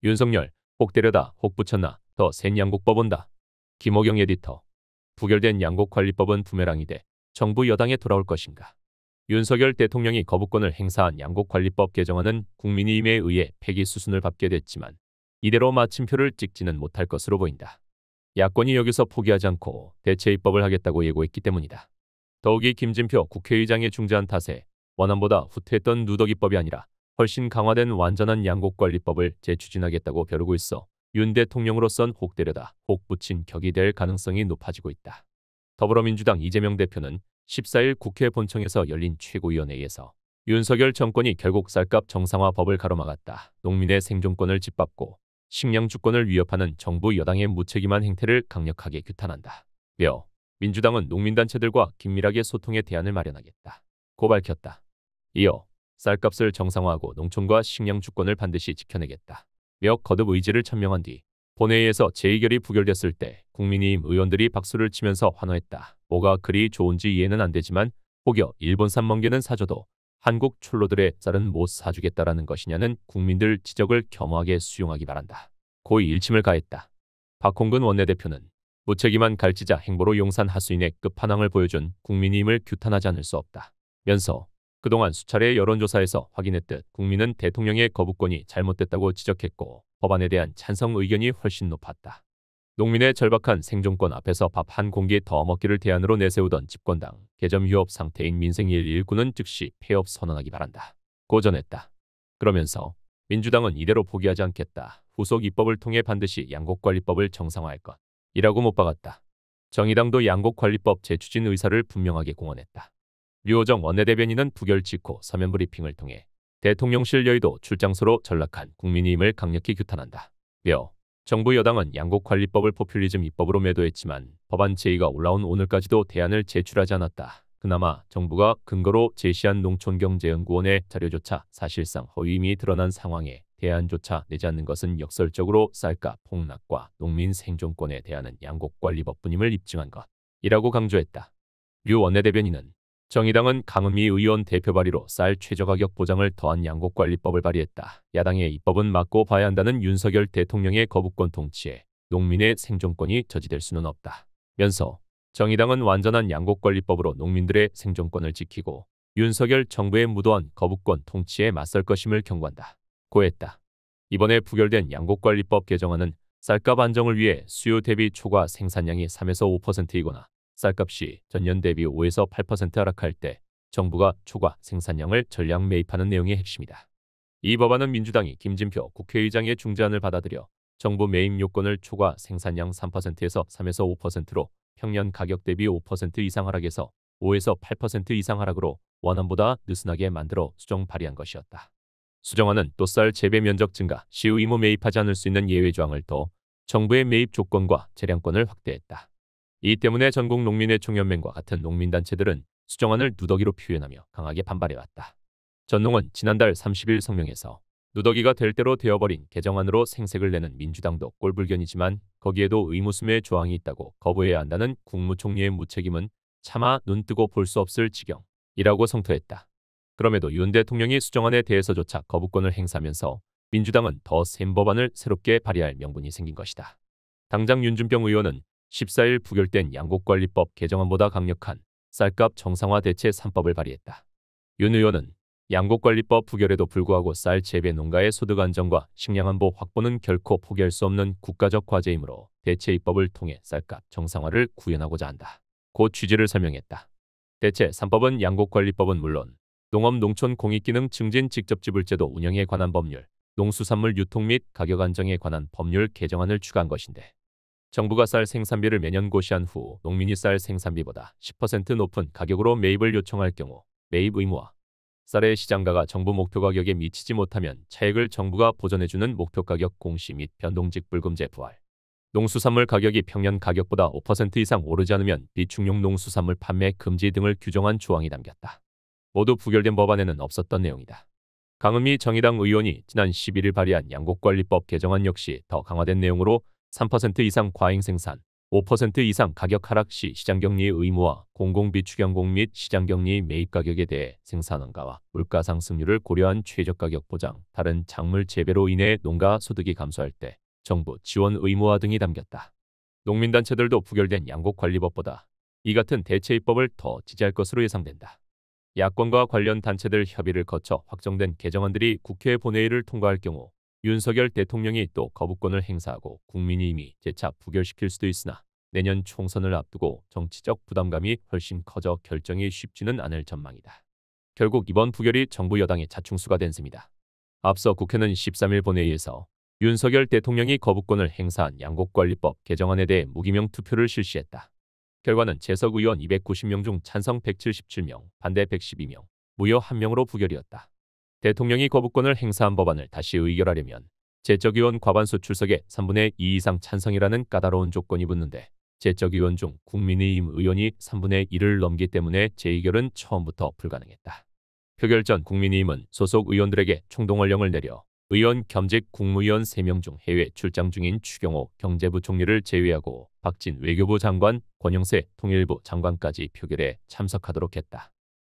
윤석열, 혹 때려다, 혹 붙였나, 더 센 양곡법 온다. 김호경 에디터. 부결된 양곡관리법은 부메랑이 돼 정부 여당에 돌아올 것인가? 윤석열 대통령이 거부권을 행사한 양곡관리법 개정안은 국민의힘에 의해 폐기 수순을 밟게 됐지만 이대로 마침표를 찍지는 못할 것으로 보인다. 야권이 여기서 포기하지 않고 대체 입법을 하겠다고 예고했기 때문이다. 더욱이 김진표 국회의장의 중재한 탓에 원안보다 후퇴했던 누더기법이 아니라 훨씬 강화된 완전한 양곡관리법을 재추진하겠다고 벼르고 있어 윤 대통령으로선 혹 때려다 혹 붙인 격이 될 가능성이 높아지고 있다. 더불어민주당 이재명 대표는 14일 국회 본청에서 열린 최고위원회에서 윤석열 정권이 결국 쌀값 정상화법을 가로막았다. 농민의 생존권을 짓밟고 식량 주권을 위협하는 정부 여당의 무책임한 행태를 강력하게 규탄한다. 며 민주당은 농민단체들과 긴밀하게 소통의 대안을 마련하겠다. 고 밝혔다. 이어 쌀값을 정상화하고 농촌과 식량 주권을 반드시 지켜내겠다. 며 거듭 의지를 천명한 뒤 본회의에서 재의결이 부결됐을 때 국민의힘 의원들이 박수를 치면서 환호했다. 뭐가 그리 좋은지 이해는 안 되지만 혹여 일본산 멍게는 사줘도 한국 출로들의 쌀은 못 사주겠다라는 것이냐는 국민들 지적을 겸허하게 수용하기 바란다. 고의 일침을 가했다. 박홍근 원내대표는 무책임한 갈지자 행보로 용산 하수인의 끝판왕을 보여준 국민의힘을 규탄하지 않을 수 없다. 면서 그동안 수차례 여론조사에서 확인했듯 국민은 대통령의 거부권이 잘못됐다고 지적했고 법안에 대한 찬성 의견이 훨씬 높았다. 농민의 절박한 생존권 앞에서 밥 한 공기 더 먹기를 대안으로 내세우던 집권당 개점 휴업 상태인 민생 119는 즉시 폐업 선언하기 바란다. 고 전했다. 그러면서 민주당은 이대로 포기하지 않겠다. 후속 입법을 통해 반드시 양곡관리법을 정상화할 것이라고 못 박았다. 정의당도 양곡관리법 재추진 의사를 분명하게 공언했다. 류호정 원내대변인은 부결 직후 서면 브리핑을 통해 대통령실 여의도 출장소로 전락한 국민의힘을 강력히 규탄한다. 며 정부 여당은 양곡관리법을 포퓰리즘 입법으로 매도했지만 법안 제의가 올라온 오늘까지도 대안을 제출하지 않았다. 그나마 정부가 근거로 제시한 농촌경제연구원의 자료조차 사실상 허위임이 드러난 상황에 대안조차 내지 않는 것은 역설적으로 쌀값 폭락과 농민 생존권에 대한 양곡관리법뿐임을 입증한 것이라고 강조했다. 류 원내대변인은 정의당은 강은미 의원 대표 발의로 쌀 최저가격 보장을 더한 양곡관리법을 발의했다. 야당의 입법은 막고 봐야 한다는 윤석열 대통령의 거부권 통치에 농민의 생존권이 저지될 수는 없다. 면서 정의당은 완전한 양곡관리법으로 농민들의 생존권을 지키고 윤석열 정부의 무도한 거부권 통치에 맞설 것임을 경고한다. 고했다. 이번에 부결된 양곡관리법 개정안은 쌀값 안정을 위해 수요 대비 초과 생산량이 3에서 5%이거나 쌀값이 전년 대비 5에서 8% 하락할 때 정부가 초과 생산량을 전량 매입하는 내용의 핵심이다. 이 법안은 민주당이 김진표 국회의장의 중재안을 받아들여 정부 매입 요건을 초과 생산량 3%에서 3에서 5%로 평년 가격 대비 5% 이상 하락에서 5에서 8% 이상 하락으로 원안보다 느슨하게 만들어 수정 발의한 것이었다. 수정안은 또 쌀 재배 면적 증가 시 의무 매입하지 않을 수 있는 예외 조항을 더 정부의 매입 조건과 재량권을 확대했다. 이 때문에 전국 농민의 총연맹과 같은 농민단체들은 수정안을 누더기로 표현하며 강하게 반발해왔다. 전농은 지난달 30일 성명에서 누더기가 될 대로 되어버린 개정안으로 생색을 내는 민주당도 꼴불견이지만 거기에도 의무수매 조항이 있다고 거부해야 한다는 국무총리의 무책임은 차마 눈뜨고 볼 수 없을 지경이라고 성토했다. 그럼에도 윤 대통령이 수정안에 대해서조차 거부권을 행사하면서 민주당은 더 센 법안을 새롭게 발의할 명분이 생긴 것이다. 당장 윤준병 의원은 14일 부결된 양곡관리법 개정안보다 강력한 쌀값 정상화 대체 3법을 발의했다. 윤 의원은 양곡관리법 부결에도 불구하고 쌀 재배 농가의 소득 안정과 식량 안보 확보는 결코 포기할 수 없는 국가적 과제이므로 대체 입법을 통해 쌀값 정상화를 구현하고자 한다. 고 취지를 설명했다. 대체 3법은 양곡관리법은 물론 농업 농촌 공익기능 증진 직접지불제도 운영에 관한 법률, 농수산물 유통 및 가격 안정에 관한 법률 개정안을 추가한 것인데 정부가 쌀 생산비를 매년 고시한 후 농민이 쌀 생산비보다 10% 높은 가격으로 매입을 요청할 경우 매입 의무와 쌀의 시장가가 정부 목표 가격에 미치지 못하면 차액을 정부가 보전해주는 목표 가격 공시 및 변동직 불금제 부활, 농수산물 가격이 평년 가격보다 5% 이상 오르지 않으면 비축용 농수산물 판매 금지 등을 규정한 조항이 담겼다. 모두 부결된 법안에는 없었던 내용이다. 강은미 정의당 의원이 지난 11일 발의한 양곡관리법 개정안 역시 더 강화된 내용으로 3% 이상 과잉 생산, 5% 이상 가격 하락 시 시장격리 의무화, 공공비 추경공 및 시장격리 매입 가격에 대해 생산원가와 물가 상승률을 고려한 최저가격 보장, 다른 작물 재배로 인해 농가 소득이 감소할 때 정부 지원 의무화 등이 담겼다. 농민단체들도 부결된 양곡관리법보다 이 같은 대체 입법을 더 지지할 것으로 예상된다. 야권과 관련 단체들 협의를 거쳐 확정된 개정안들이 국회 본회의를 통과할 경우 윤석열 대통령이 또 거부권을 행사하고 국민이 이미 재차 부결시킬 수도 있으나 내년 총선을 앞두고 정치적 부담감이 훨씬 커져 결정이 쉽지는 않을 전망이다. 결국 이번 부결이 정부 여당의 자충수가 된 셈이다. 앞서 국회는 13일 본회의에서 윤석열 대통령이 거부권을 행사한 양곡관리법 개정안에 대해 무기명 투표를 실시했다. 결과는 재석 의원 290명 중 찬성 177명, 반대 112명, 무효 1명으로 부결이었다. 대통령이 거부권을 행사한 법안을 다시 의결하려면 제적의원 과반수 출석의 3분의 2 이상 찬성이라는 까다로운 조건이 붙는데 제적의원 중 국민의힘 의원이 3분의 1을 넘기 때문에 재의결은 처음부터 불가능했다. 표결 전 국민의힘은 소속 의원들에게 총동원령을 내려 의원 겸직 국무위원 3명 중 해외 출장 중인 추경호 경제부총리를 제외하고 박진 외교부 장관, 권영세 통일부 장관까지 표결에 참석하도록 했다.